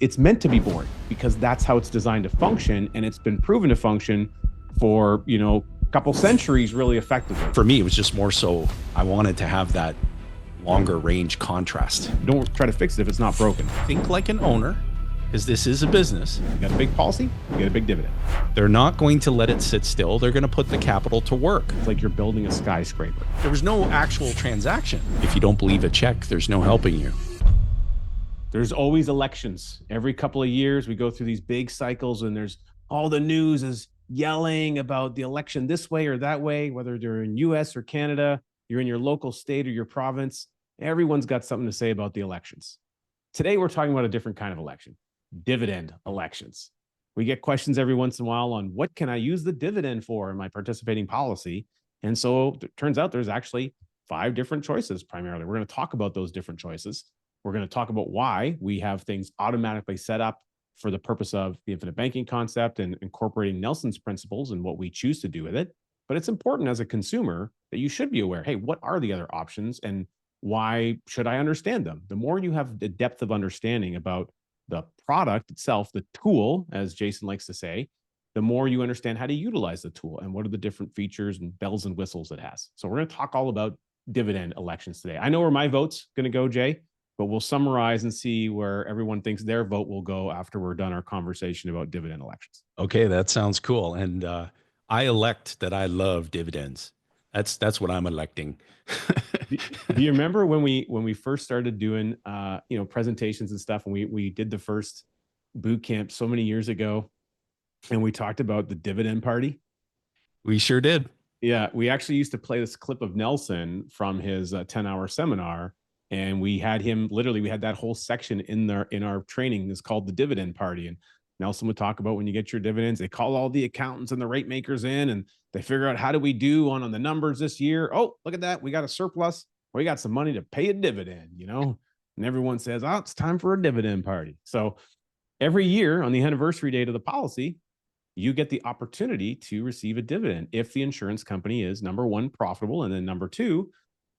It's meant to be boring because that's how it's designed to function, and it's been proven to function for, a couple centuries really effectively. For me, it was just more so I wanted to have that longer range contrast. Don't try to fix it if it's not broken. Think like an owner, because this is a business. You got a big policy, you get a big dividend. They're not going to let it sit still. They're going to put the capital to work. It's like you're building a skyscraper. There was no actual transaction. If you don't believe a check, there's no helping you. There's always elections. Every couple of years, we go through these big cycles, and there's all the news is yelling about the election this way or that way, whether they're in US or Canada, you're in your local state or your province. Everyone's got something to say about the elections. Today, we're talking about a different kind of election, dividend elections. We get questions every once in a while on what can I use the dividend for in my participating policy? And so it turns out there's actually 5 different choices primarily. We're going to talk about those different choices. We're going to talk about why we have things automatically set up for the purpose of the infinite banking concept and incorporating Nelson's principles and what we choose to do with it. But it's important as a consumer that you should be aware, hey, what are the other options and why should I understand them? The more you have the depth of understanding about the product itself, the tool, as Jason likes to say, the more you understand how to utilize the tool and what are the different features and bells and whistles it has. So we're going to talk all about dividend elections today. I know where my vote's going to go, Jay, but we'll summarize and see where everyone thinks their vote will go after we're done our conversation about dividend elections. Okay, that sounds cool. And I elect that I love dividends. That's what I'm electing. Do you remember when we first started doing presentations and stuff, and we did the first boot camp so many years ago, and we talked about the dividend party? We sure did. Yeah, we actually used to play this clip of Nelson from his 10-hour seminar. And we had him literally, we had that whole section in our training is called the dividend party. And Nelson would talk about when you get your dividends, they call all the accountants and the rate makers in and they figure out how do we do on the numbers this year. Oh, look at that. We got a surplus. We got some money to pay a dividend, and everyone says, oh, it's time for a dividend party. So every year on the anniversary date of the policy, you get the opportunity to receive a dividend if the insurance company is number 1, profitable. And then number 2,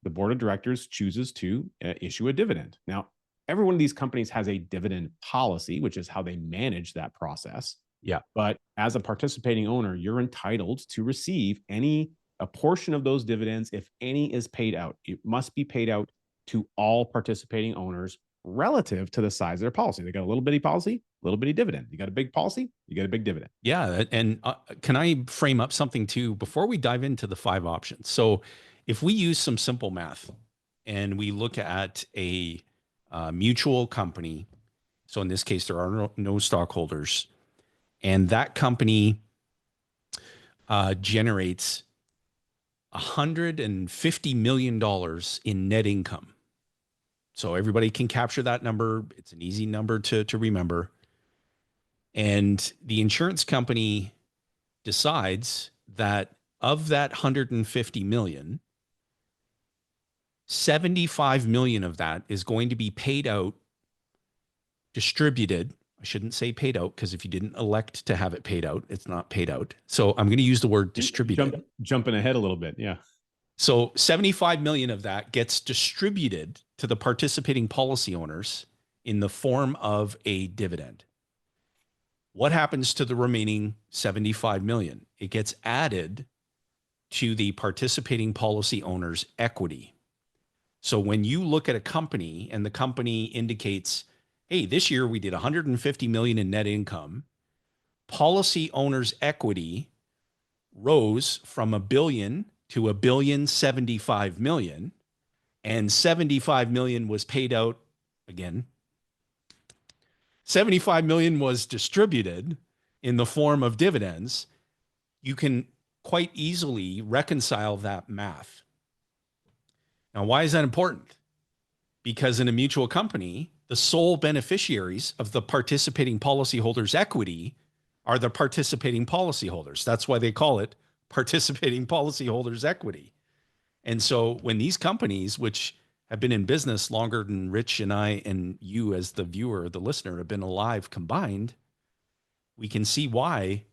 the board of directors chooses to issue a dividend. Now, every one of these companies has a dividend policy, which is how they manage that process. Yeah. But as a participating owner, you're entitled to receive a portion of those dividends if any is paid out. It must be paid out to all participating owners relative to the size of their policy. They got a little bitty policy, little bitty dividend. You got a big policy, you get a big dividend. Yeah. And can I frame up something too before we dive into the 5 options? So if we use some simple math and we look at a mutual company, so in this case, there are no stockholders, and that company generates $150 million in net income. So everybody can capture that number. It's an easy number to remember. And the insurance company decides that of that 150 million, 75 million of that is going to be paid out, distributed. I shouldn't say paid out, because if you didn't elect to have it paid out, it's not paid out. So I'm going to use the word distributed. Jumping ahead a little bit. Yeah. So 75 million of that gets distributed to the participating policy owners in the form of a dividend. What happens to the remaining 75 million? It gets added to the participating policy owners' equity. So when you look at a company and the company indicates, hey, this year we did 150 million in net income, policy owners' equity rose from $1 billion to $1.075 billion, and 75 million was paid out again. 75 million was distributed in the form of dividends. You can quite easily reconcile that math. Now, why is that important? Because in a mutual company, the sole beneficiaries of the participating policyholders' equity are the participating policyholders. That's why they call it participating policyholders' equity. And so when these companies, which have been in business longer than Rich and I and you as the viewer, the listener, have been alive combined, we can see why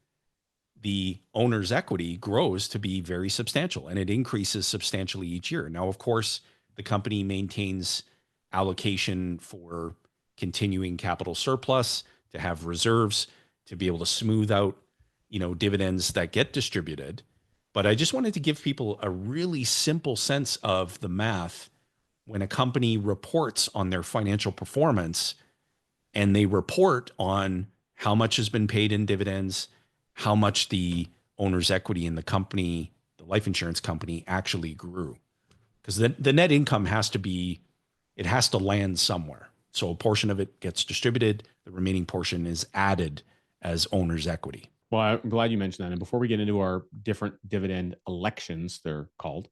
the owner's equity grows to be very substantial, and it increases substantially each year. Now, of course, the company maintains allocation for continuing capital surplus, to have reserves, to be able to smooth out, dividends that get distributed. But I just wanted to give people a really simple sense of the math when a company reports on their financial performance and they report on how much has been paid in dividends, how much the owner's equity in the company, the life insurance company, actually grew. Because the net income has to land somewhere. So a portion of it gets distributed, the remaining portion is added as owner's equity. Well, I'm glad you mentioned that. And before we get into our different dividend elections, they're called,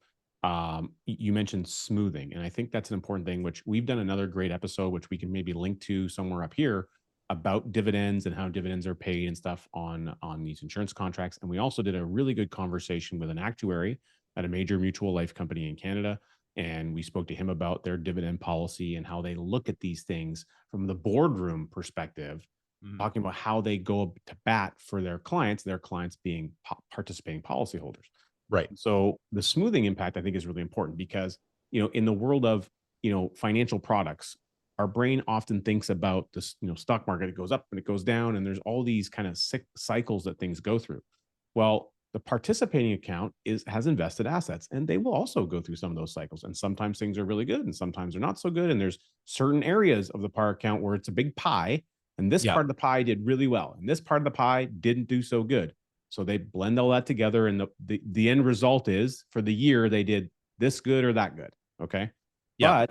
you mentioned smoothing. And I think that's an important thing, which we've done another great episode, which we can maybe link to somewhere up here, about dividends and how dividends are paid and stuff on these insurance contracts. And we also did a really good conversation with an actuary at a major mutual life company in Canada. And we spoke to him about their dividend policy and how they look at these things from the boardroom perspective, talking about how they go to bat for their clients being participating policyholders. Right. So the smoothing impact, I think, is really important because, in the world of, financial products, our brain often thinks about this, stock market, it goes up and it goes down, and there's all these kind of cycles that things go through. Well, the participating account has invested assets, and they will also go through some of those cycles. And sometimes things are really good and sometimes they're not so good. And there's certain areas of the par account where it's a big pie, and this part of the pie did really well, and this part of the pie didn't do so good. So they blend all that together, and the end result is, for the year, they did this good or that good. Okay. Yeah.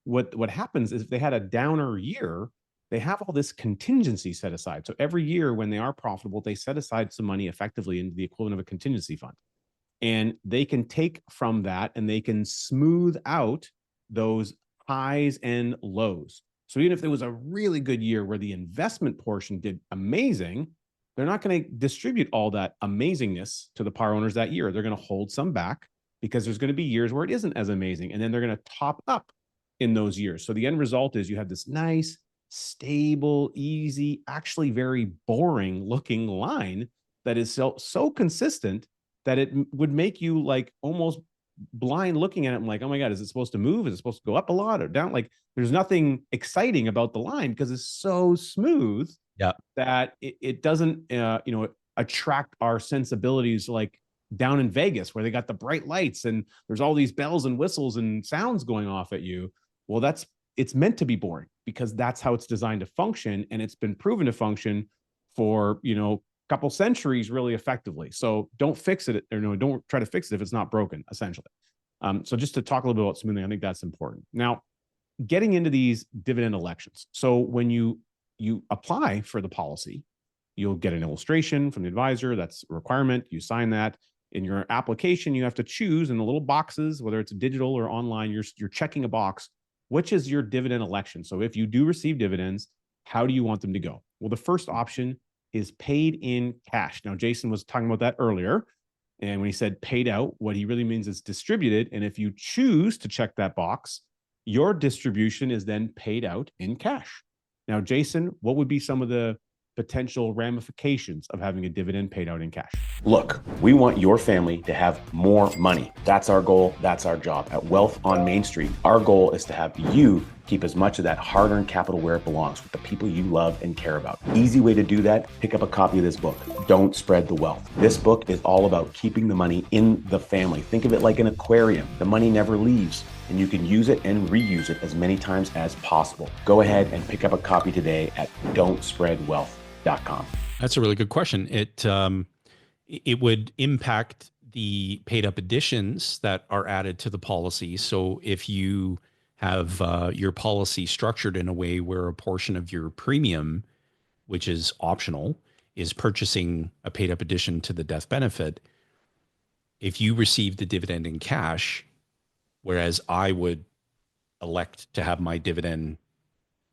But what happens is, if they had a downer year, they have all this contingency set aside. So every year when they are profitable, they set aside some money effectively into the equivalent of a contingency fund. And they can take from that and they can smooth out those highs and lows. So even if there was a really good year where the investment portion did amazing, they're not going to distribute all that amazingness to the par owners that year. They're going to hold some back because there's going to be years where it isn't as amazing. And then they're going to top up in those years. So the end result is you have this nice, stable, easy, actually very boring looking line that is so consistent that it would make you like almost blind looking at it. I'm like, oh my God, is it supposed to move? Is it supposed to go up a lot or down? Like, there's nothing exciting about the line because it's so smooth that it doesn't, attract our sensibilities, like down in Vegas where they got the bright lights and there's all these bells and whistles and sounds going off at you. Well, it's meant to be boring because that's how it's designed to function. And it's been proven to function for, a couple centuries really effectively. So don't fix it, or no, don't try to fix it if it's not broken, essentially. So just to talk a little bit about smoothing, I think that's important. Now, getting into these dividend elections. So when you apply for the policy, you'll get an illustration from the advisor. That's a requirement. You sign that. In your application, you have to choose in the little boxes, whether it's digital or online, you're checking a box, which is your dividend election. So if you do receive dividends, how do you want them to go? Well, the first option is paid in cash. Now, Jason was talking about that earlier. And when he said paid out, what he really means is distributed. And if you choose to check that box, your distribution is then paid out in cash. Now, Jason, what would be some of the potential ramifications of having a dividend paid out in cash? Look, we want your family to have more money. That's our goal. That's our job. At Wealth on Main Street, our goal is to have you keep as much of that hard-earned capital where it belongs, with the people you love and care about. Easy way to do that, pick up a copy of this book, Don't Spread the Wealth. This book is all about keeping the money in the family. Think of it like an aquarium. The money never leaves, and you can use it and reuse it as many times as possible. Go ahead and pick up a copy today at don'tspreadwealth.com. That's a really good question. It would impact the paid up additions that are added to the policy. So if you have your policy structured in a way where a portion of your premium, which is optional, is purchasing a paid up addition to the death benefit, if you receive the dividend in cash, whereas I would elect to have my dividend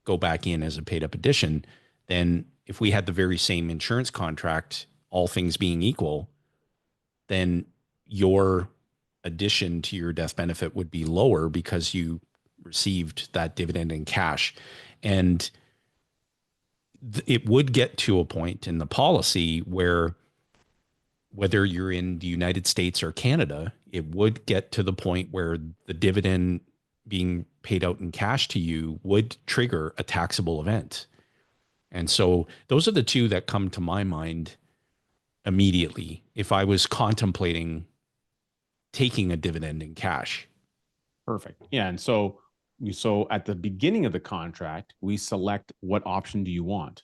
go back in as a paid up addition, then if we had the very same insurance contract, all things being equal, then your addition to your death benefit would be lower because you received that dividend in cash. And it would get to a point in the policy where, whether you're in the United States or Canada, it would get to the point where the dividend being paid out in cash to you would trigger a taxable event. And so those are the two that come to my mind immediately if I was contemplating taking a dividend in cash. Perfect. Yeah. And so at the beginning of the contract, we select what option do you want.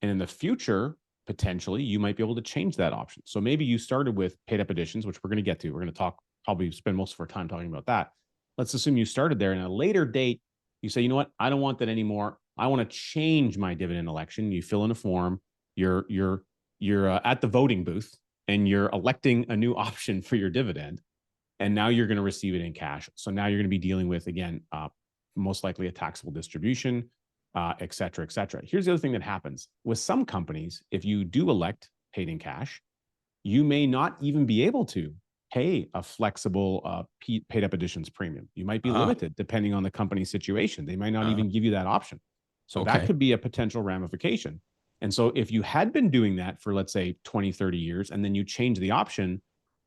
And in the future, potentially, you might be able to change that option. So maybe you started with paid up additions, which we're going to get to. We're going to probably spend most of our time talking about that. Let's assume you started there, and at a later date, you say, you know what, I don't want that anymore. I want to change my dividend election. You fill in a form. You're at the voting booth, and you're electing a new option for your dividend. And now you're going to receive it in cash. So now you're going to be dealing with, again, most likely a taxable distribution, et cetera, et cetera. Here's the other thing that happens. With some companies, if you do elect paid in cash, you may not even be able to pay a flexible paid up additions premium. You might be limited depending on the company's situation. They might not even give you that option. So that could be a potential ramification. And so if you had been doing that for, let's say, 20, 30 years, and then you change the option,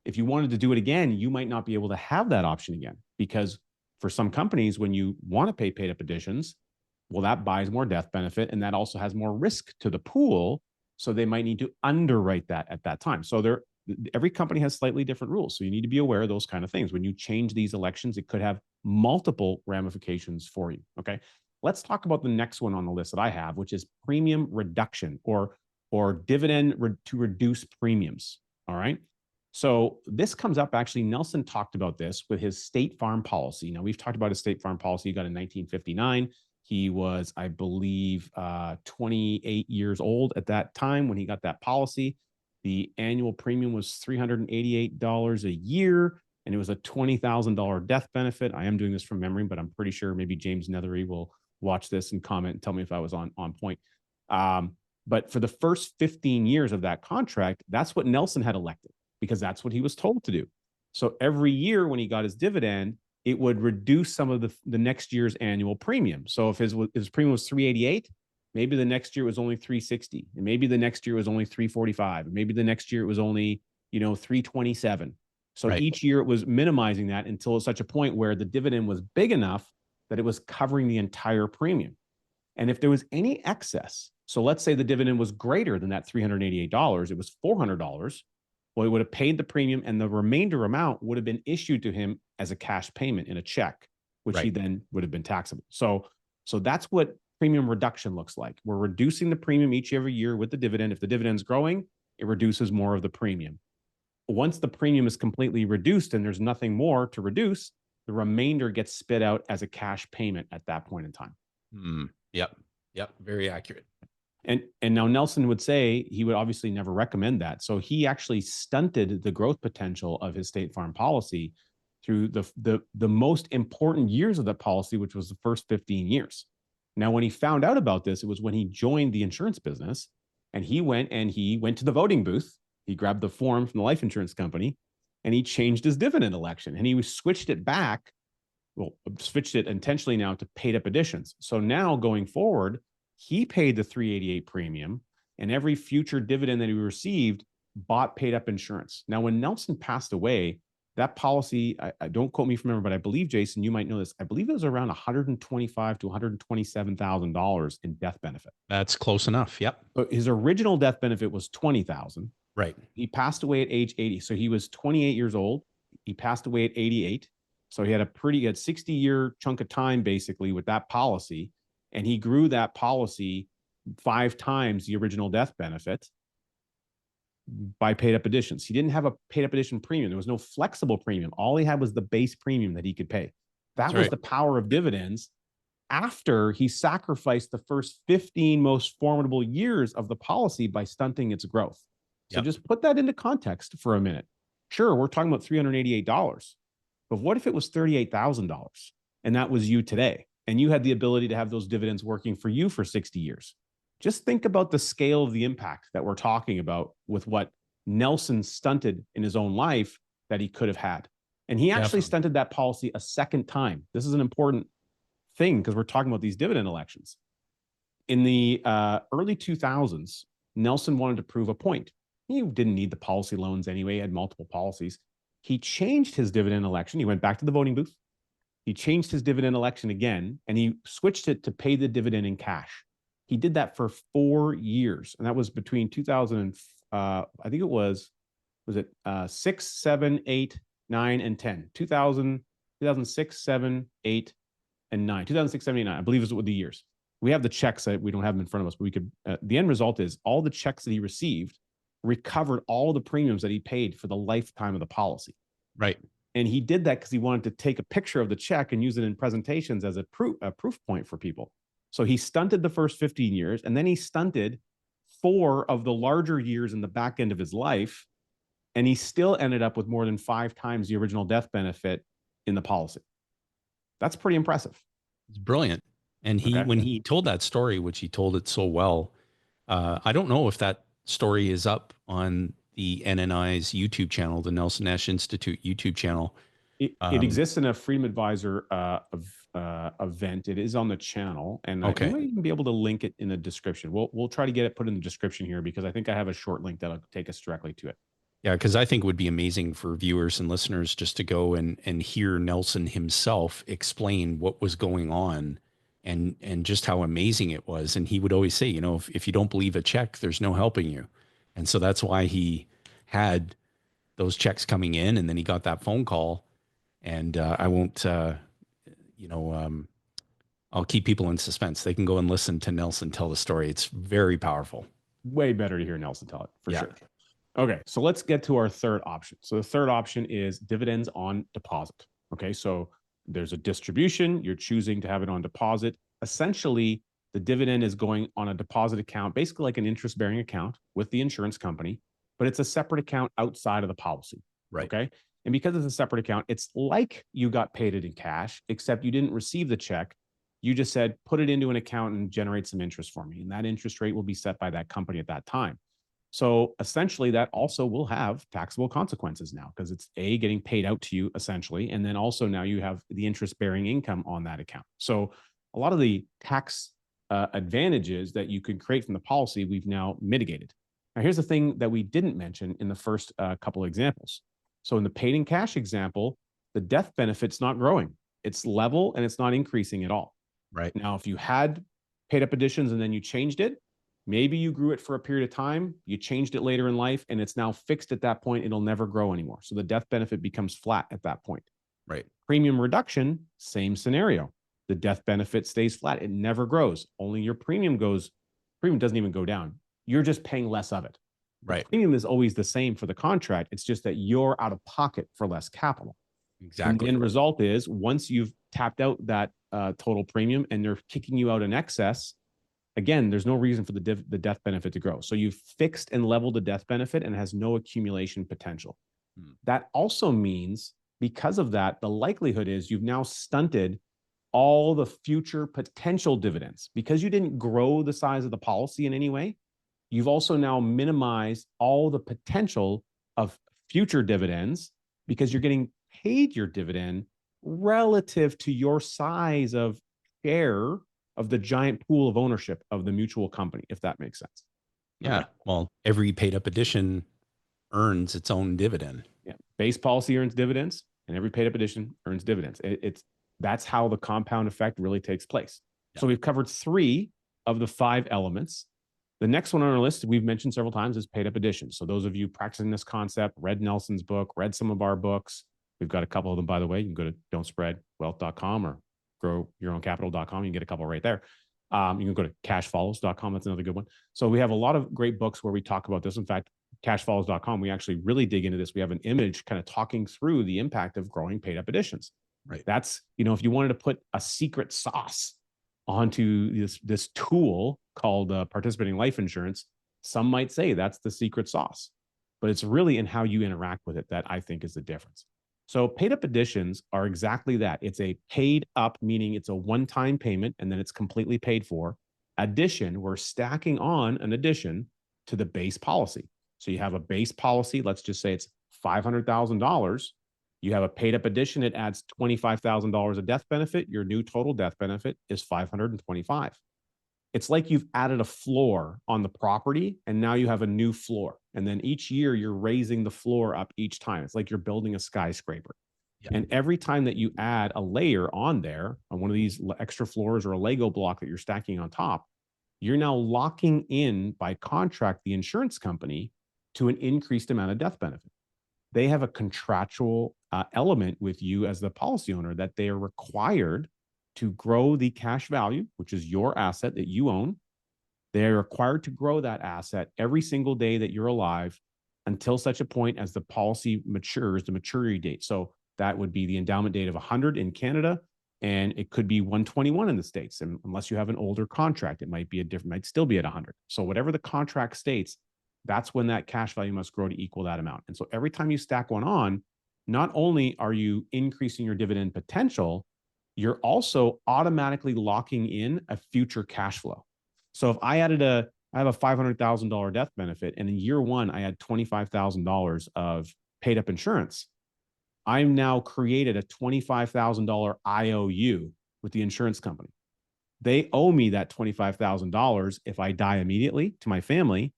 if you wanted to do it again, you might not be able to have that option again, because for some companies, when you want to pay paid up additions, well, that buys more death benefit, and that also has more risk to the pool. So they might need to underwrite that at that time. So every company has slightly different rules. So you need to be aware of those kind of things. When you change these elections, it could have multiple ramifications for you. Okay. Let's talk about the next one on the list that I have, which is premium reduction or dividend to reduce premiums. All right. So this comes up, actually, Nelson talked about this with his State Farm policy. Now, we've talked about his State Farm policy he got in 1959. He was, I believe, 28 years old at that time when he got that policy. The annual premium was $388 a year, and it was a $20,000 death benefit. I am doing this from memory, but I'm pretty sure maybe James Nethery will watch this and comment and tell me if I was on point. But for the first 15 years of that contract, that's what Nelson had elected, because that's what he was told to do. So every year when he got his dividend, it would reduce some of the next year's annual premium. So if his premium was 388, maybe the next year it was only 360, and maybe the next year it was only 345, and maybe the next year it was only 327. So each year it was minimizing that until such a point where the dividend was big enough that it was covering the entire premium. And if there was any excess, so let's say the dividend was greater than that $388, it was $400. Well, he would have paid the premium, and the remainder amount would have been issued to him as a cash payment in a check, which he then would have been taxable. So that's what premium reduction looks like. We're reducing the premium every year with the dividend. If the dividend's growing, it reduces more of the premium. Once the premium is completely reduced and there's nothing more to reduce, the remainder gets spit out as a cash payment at that point in time. Yep. Very accurate. And now Nelson would say he would obviously never recommend that. So he actually stunted the growth potential of his State Farm policy through the most important years of that policy, which was the first 15 years. Now, when he found out about this, it was when he joined the insurance business, and he went to the voting booth. He grabbed the form from the life insurance company, and he changed his dividend election, and he switched it intentionally now to paid up additions. So now going forward, he paid the 388 premium, and every future dividend that he received bought paid up insurance. Now, when Nelson passed away, that policy, I don't quote me from memory, but I believe, Jason, you might know this. I believe it was around $125,000 to $127,000 in death benefit. That's close enough. Yep. So his original death benefit was $20,000. Right. He passed away at age 80. So he was 28 years old. He passed away at 88. So he had a 60-year chunk of time basically with that policy. And he grew that policy 5 times the original death benefit by paid up additions. He didn't have a paid up addition premium. There was no flexible premium. All he had was the base premium that he could pay. That was the power of dividends after he sacrificed the first 15 most formidable years of the policy by stunting its growth. So just put that into context for a minute. Sure, we're talking about $388, but what if it was $38,000 and that was you today? And you had the ability to have those dividends working for you for 60 years. Just think about the scale of the impact that we're talking about with what Nelson stunted in his own life that he could have had. And he actually stunted that policy a second time. This is an important thing because we're talking about these dividend elections. In the early 2000s, Nelson wanted to prove a point. He didn't need the policy loans anyway, he had multiple policies. He changed his dividend election. He went back to the voting booth. He changed his dividend election again, and he switched it to pay the dividend in cash. He did that for 4 years, and that was between 2000 and I think it was it 6, 7, 8, 9, and 10. 2000, 2006, 7, 8, and 9. 2006, 7, 8, 9, I believe is what the years. We have the checks that we don't have them in front of us, but we could. The end result is all the checks that he received recovered all the premiums that he paid for the lifetime of the policy. Right. And he did that because he wanted to take a picture of the check and use it in presentations as a proof point for people. So he stunted the first 15 years, and then he stunted 4 of the larger years in the back end of his life. And he still ended up with more than 5 times the original death benefit in the policy. That's pretty impressive. It's brilliant. And when he told that story, which he told it so well, I don't know if that story is up on the NNI's YouTube channel, the Nelson Nash Institute YouTube channel. It exists in a Freedom Advisor event. It is on the channel, and I might even be able to link it in the description. We'll try to get it put in the description here, because I think I have a short link that'll take us directly to it. Yeah, because I think it would be amazing for viewers and listeners just to go and hear Nelson himself explain what was going on and just how amazing it was. And he would always say, you know, if you don't believe a check, there's no helping you. And so that's why he had those checks coming in, and then he got that phone call. And I won't, I'll keep people in suspense. They can go and listen to Nelson tell the story. It's very powerful. Way better to hear Nelson tell it, for sure. Okay, so let's get to our third option. So the third option is dividends on deposit. Okay, so there's a distribution. You're choosing to have it on deposit. Essentially, the dividend is going on a deposit account, basically like an interest-bearing account with the insurance company, but it's a separate account outside of the policy. Right. Okay. And because it's a separate account, it's like you got paid it in cash, except you didn't receive the check. You just said, put it into an account and generate some interest for me. And that interest rate will be set by that company at that time. So essentially, that also will have taxable consequences now, because it's getting paid out to you essentially. And then also now you have the interest bearing income on that account. So a lot of the tax advantages that you could create from the policy, we've now mitigated. Now, here's the thing that we didn't mention in the first couple of examples. So in the paid in cash example, the death benefit's not growing. It's level and it's not increasing at all. Right. Now, if you had paid up additions and then you changed it, maybe you grew it for a period of time, you changed it later in life, and it's now fixed at that point. It'll never grow anymore. So the death benefit becomes flat at that point. Right. Premium reduction, same scenario. The death benefit stays flat. It never grows. Only your premium doesn't even go down. You're just paying less of it. Right. The premium is always the same for the contract. It's just that you're out of pocket for less capital. Exactly. And the end result is, once you've tapped out that total premium and they're kicking you out in excess, again, there's no reason for the death benefit to grow. So you've fixed and leveled the death benefit and it has no accumulation potential. That also means, because of that, the likelihood is you've now stunted all the future potential dividends. Because you didn't grow the size of the policy in any way, you've also now minimized all the potential of future dividends, because you're getting paid your dividend relative to your size of share of the giant pool of ownership of the mutual company, if that makes sense. Yeah. Okay. Well, every paid up addition earns its own dividend. Yeah. Base policy earns dividends, and every paid up addition earns dividends. That's how the compound effect really takes place. Yeah. So we've covered 3 of the 5 elements. The next one on our list, we've mentioned several times, is paid up additions. So those of you practicing this concept, read Nelson's book, read some of our books. We've got a couple of them, by the way. You can go to don'tspreadwealth.com or growyourowncapital.com. You can get a couple right there. You can go to cashfollows.com. That's another good one. So we have a lot of great books where we talk about this. In fact, cashfollows.com, we actually really dig into this. We have an image kind of talking through the impact of growing paid up additions. Right. That's, if you wanted to put a secret sauce onto this tool called participating life insurance, some might say that's the secret sauce, but it's really in how you interact with it that I think is the difference. So paid up additions are exactly that. It's a paid up, meaning it's a one-time payment and then it's completely paid for. Addition, we're stacking on an addition to the base policy. So you have a base policy, let's just say it's $500,000. You have a paid up addition, it adds $25,000 of death benefit. Your new total death benefit is $525,000. It's like you've added a floor on the property and now you have a new floor. And then each year you're raising the floor up each time. It's like you're building a skyscraper. And every time that you add a layer on there, on one of these extra floors or a Lego block that you're stacking on top, you're now locking in by contract the insurance company to an increased amount of death benefit. They have a contractual element with you as the policy owner that they are required to grow the cash value, which is your asset that you own. They're required to grow that asset every single day that you're alive until such a point as the policy matures, the maturity date. So that would be the endowment date of 100 in Canada, and it could be 121 in the States. And unless you have an older contract, it might be might still be at 100. So whatever the contract states, that's when that cash value must grow to equal that amount. And so every time you stack one on, not only are you increasing your dividend potential, you're also automatically locking in a future cash flow. So if I have a $500,000 death benefit, and in year one, I had $25,000 of paid up insurance, I'm now created a $25,000 IOU with the insurance company. They owe me that $25,000 if I die immediately to my family,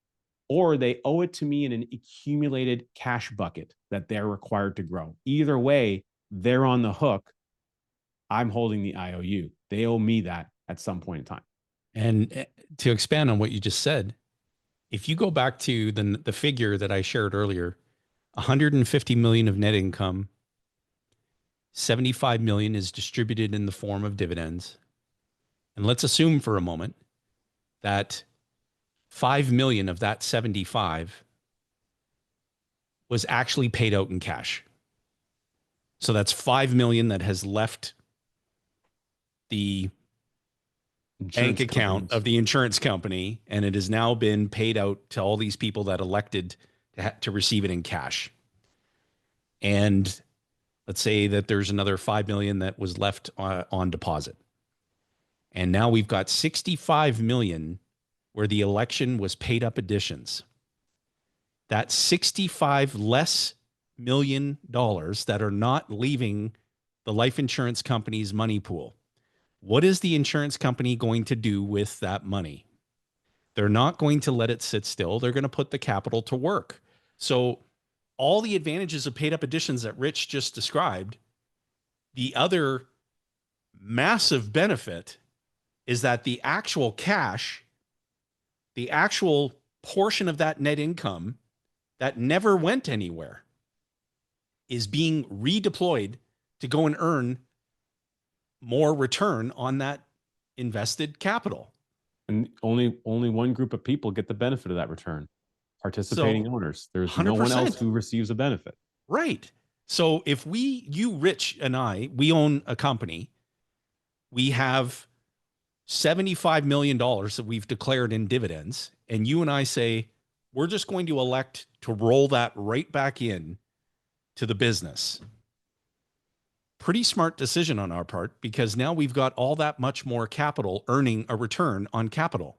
or they owe it to me in an accumulated cash bucket that they're required to grow. Either way, they're on the hook. I'm holding the IOU. They owe me that at some point in time. And to expand on what you just said, if you go back to the figure that I shared earlier, 150 million of net income, 75 million is distributed in the form of dividends. And let's assume for a moment that 5 million of that 75 was actually paid out in cash. So that's 5 million that has left the bank account of the insurance company, and it has now been paid out to all these people that elected to receive it in cash. And let's say that there's another 5 million that was left on deposit. And now we've got 65 million where the election was paid up additions. That's 65 less $1 million that are not leaving the life insurance company's money pool. What is the insurance company going to do with that money? They're not going to let it sit still. They're going to put the capital to work. So all the advantages of paid up additions that Rich just described, the other massive benefit is that the actual cash, the actual portion of that net income that never went anywhere, is being redeployed to go and earn more return on that invested capital. And only one group of people get the benefit of that return: participating owners. There's 100%. No one else who receives a benefit. Right. So if you, Rich, and we own a company, we have $75 million that we've declared in dividends, and you and I say, we're just going to elect to roll that right back in to the business. Pretty smart decision on our part, because now we've got all that much more capital earning a return on capital.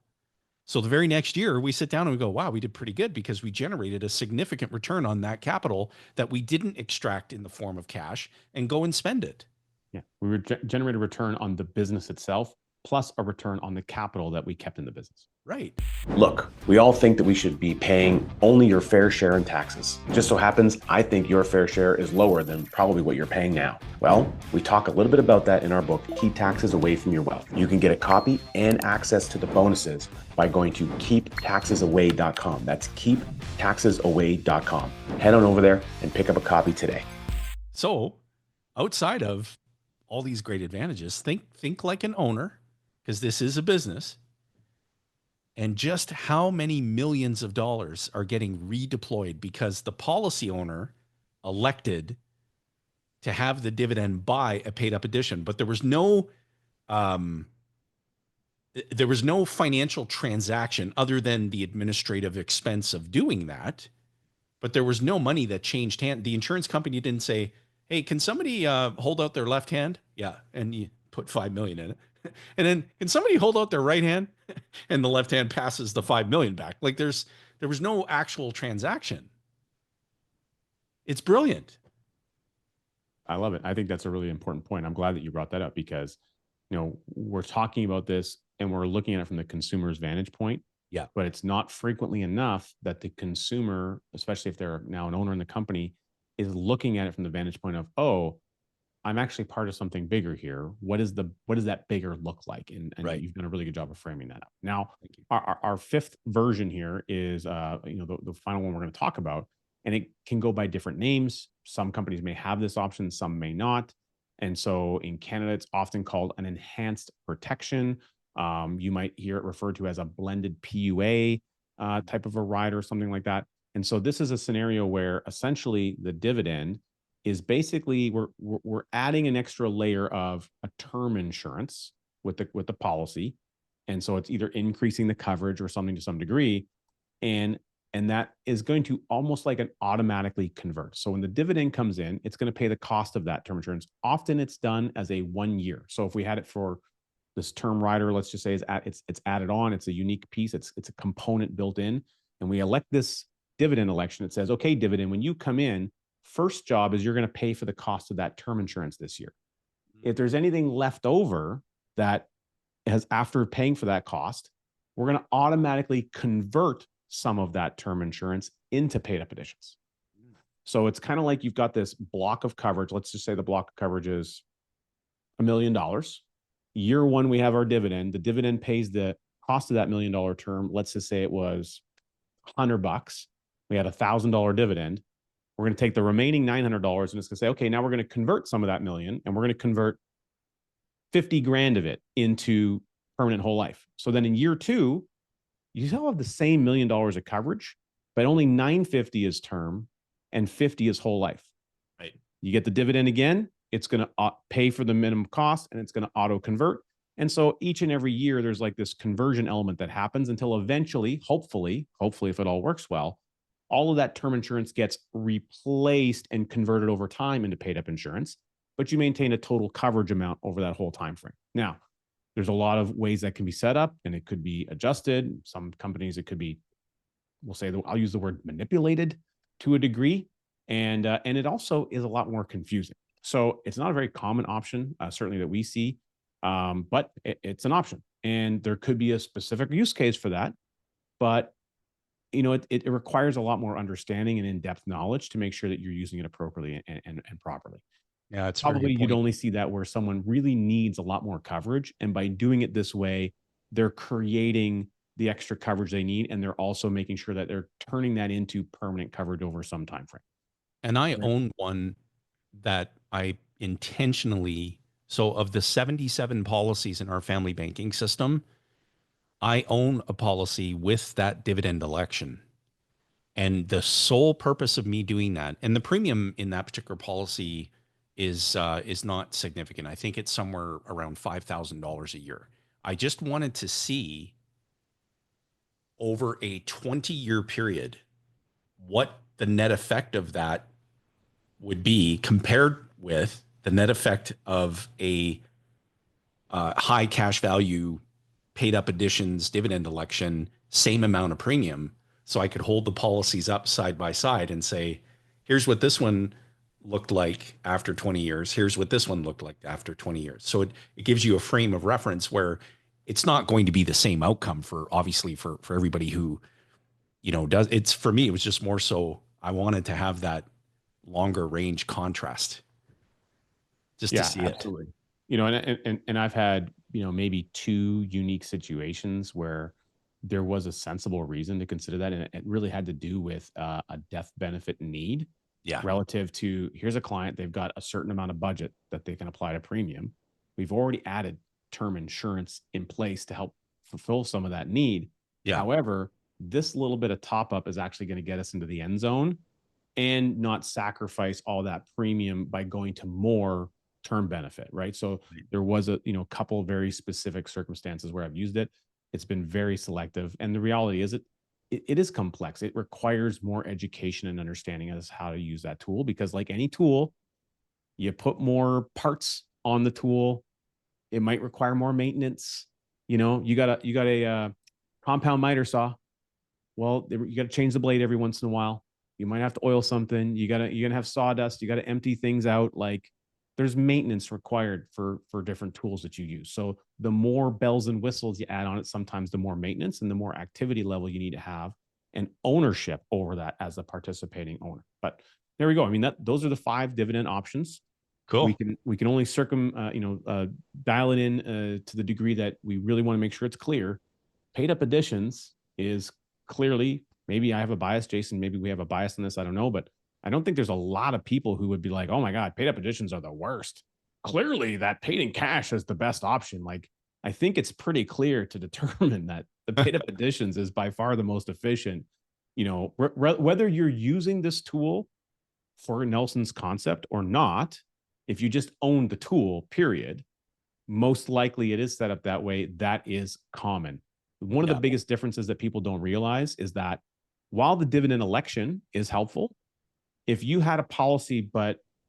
So the very next year we sit down and we go, wow, we did pretty good because we generated a significant return on that capital that we didn't extract in the form of cash and go and spend it. Yeah, we generate a return on the business itself, plus a return on the capital that we kept in the business. Right. Look, we all think that we should be paying only your fair share in taxes. Just so happens, I think your fair share is lower than probably what you're paying now. Well, we talk a little bit about that in our book, Keep Taxes Away from Your Wealth. You can get a copy and access to the bonuses by going to keeptaxesaway.com. That's keeptaxesaway.com. Head on over there and pick up a copy today. So outside of all these great advantages, think like an owner, because this is a business. And just how many millions of dollars are getting redeployed because the policy owner elected to have the dividend buy a paid up addition, but there was no financial transaction other than the administrative expense of doing that. But there was no money that changed hand. The insurance company didn't say, hey, can somebody hold out their left hand? Yeah. And you put 5 million in it. And then can somebody hold out their right hand? And the left hand passes the 5 million back. Like there was no actual transaction. It's brilliant. I love it. I think that's a really important point. I'm glad that you brought that up, because, we're talking about this and we're looking at it from the consumer's vantage point. Yeah. But it's not frequently enough that the consumer, especially if they're now an owner in the company, is looking at it from the vantage point of, oh, I'm actually part of something bigger here. What does that bigger look like? And Right. you've done a really good job of framing that up. Now, our fifth version here is the final one we're going to talk about, and it can go by different names. Some companies may have this option, some may not. And so in Canada, it's often called an enhanced protection. You might hear it referred to as a blended PUA type of a rider or something like that. And so this is a scenario where essentially the dividend is basically we're adding an extra layer of a term insurance with the policy, and so it's either increasing the coverage or something to some degree, and that is going to almost like an automatically convert. So when the dividend comes in, it's going to pay the cost of that term insurance. Often it's done as a 1 year. So if we had it for this term rider, let's just say it's added on, it's a unique piece, it's a component built in, and we elect this dividend election. It says, okay, dividend, when you come in, first job is you're going to pay for the cost of that term insurance this year. If there's anything left over that has after paying for that cost, we're going to automatically convert some of that term insurance into paid up additions. So it's kind of like you've got this block of coverage. Let's just say the block of coverage is $1 million. Year one, we have our dividend. The dividend pays the cost of that $1 million term. Let's just say it was $100. We had $1,000 dividend. We're going to take the remaining $900 and it's going to say, okay, now we're going to convert some of that million, and we're going to convert 50 grand of it into permanent whole life. So then in year two, you still have the same $1 million of coverage, but only 950 is term and 50 is whole life. Right. You get the dividend again, it's going to pay for the minimum cost and it's going to auto convert. And so each and every year, there's like this conversion element that happens until eventually, hopefully, if it all works well, all of that term insurance gets replaced and converted over time into paid up insurance, but you maintain a total coverage amount over that whole time frame. Now, there's a lot of ways that can be set up, and it could be adjusted. Some companies, it could be, I'll use the word manipulated to a degree, and it also is a lot more confusing. So it's not a very common option, certainly that we see, but it's an option, and there could be a specific use case for that, but it requires a lot more understanding and in-depth knowledge to make sure that you're using it appropriately and properly. Yeah, it's Probably you'd only see that where someone really needs a lot more coverage, and by doing it this way, they're creating the extra coverage they need, and they're also making sure that they're turning that into permanent coverage over some time frame. And I own one that I intentionally, so of the 77 policies in our family banking system, I own a policy with that dividend election. And the sole purpose of me doing that, and the premium in that particular policy is not significant. I think it's somewhere around $5,000 a year. I just wanted to see over a 20-year period what the net effect of that would be compared with the net effect of a high cash value paid up additions dividend election, same amount of premium. So I could hold the policies up side by side and say, here's what this one looked like after 20 years. Here's what this one looked like after 20 years. So it gives you a frame of reference where it's not going to be the same outcome for everybody who, does. It's, for me, it was just more so I wanted to have that longer range contrast just to see absolutely. And I've had, maybe two unique situations where there was a sensible reason to consider that. And it really had to do with a death benefit need. Yeah. Relative to, here's a client, they've got a certain amount of budget that they can apply to premium. We've already added term insurance in place to help fulfill some of that need. Yeah. However, this little bit of top up is actually going to get us into the end zone and not sacrifice all that premium by going to more term benefit, right? So there was a couple of very specific circumstances where I've used it. It's been very selective, and the reality is it is complex. It requires more education and understanding as how to use that tool, because like any tool, you put more parts on the tool, it might require more maintenance. You got a compound miter saw. Well, you got to change the blade every once in a while. You might have to oil something. You're gonna have sawdust. You got to empty things out. Like, there's maintenance required for different tools that you use. So the more bells and whistles you add on it, sometimes the more maintenance and the more activity level you need to have and ownership over that as a participating owner. But there we go. I mean, those are the 5 dividend options. Cool. We can only dial it in to the degree that we really want to make sure it's clear. Paid up additions is clearly, maybe I have a bias, Jason, maybe we have a bias in this, I don't know, but I don't think there's a lot of people who would be like, oh my God, paid up additions are the worst. Clearly that paid in cash is the best option. Like, I think it's pretty clear to determine that the paid up additions is by far the most efficient. You know, whether you're using this tool for Nelson's concept or not, if you just own the tool, period, most likely it is set up that way. That is common. One of the biggest differences that people don't realize is that while the dividend election is helpful, if you had a policy,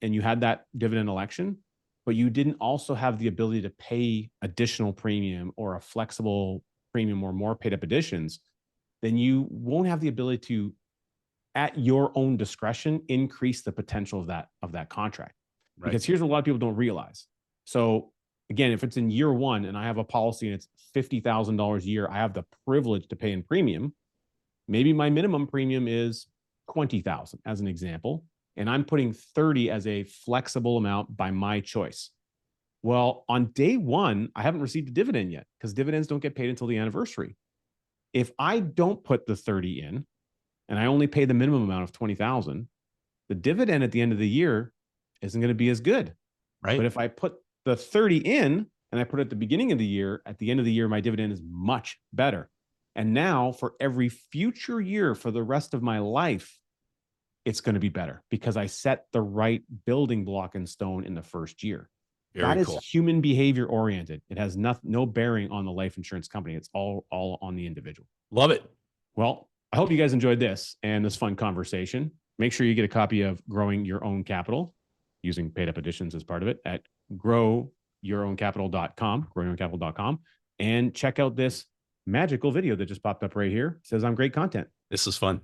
and you had that dividend election, but you didn't also have the ability to pay additional premium or a flexible premium or more paid up additions, then you won't have the ability to, at your own discretion, increase the potential of that contract. Right. Because here's what a lot of people don't realize. So again, if it's in year one and I have a policy and it's $50,000 a year, I have the privilege to pay in premium. Maybe my minimum premium is $20,000 as an example, and I'm putting 30 as a flexible amount by my choice. Well, on day one, I haven't received a dividend yet because dividends don't get paid until the anniversary. If I don't put the 30 in and I only pay the minimum amount of 20,000, the dividend at the end of the year isn't going to be as good. Right. But if I put the 30 in and I put it at the beginning of the year, at the end of the year, my dividend is much better. And now for every future year for the rest of my life, it's going to be better because I set the right building block in stone in the first year. That is human behavior oriented. It has no bearing on the life insurance company. It's all on the individual. Love it. Well, I hope you guys enjoyed this and this fun conversation. Make sure you get a copy of Growing Your Own Capital using paid up additions as part of it at growyourowncapital.com, and check out this magical video that just popped up right here. It says, I'm great content. This is fun.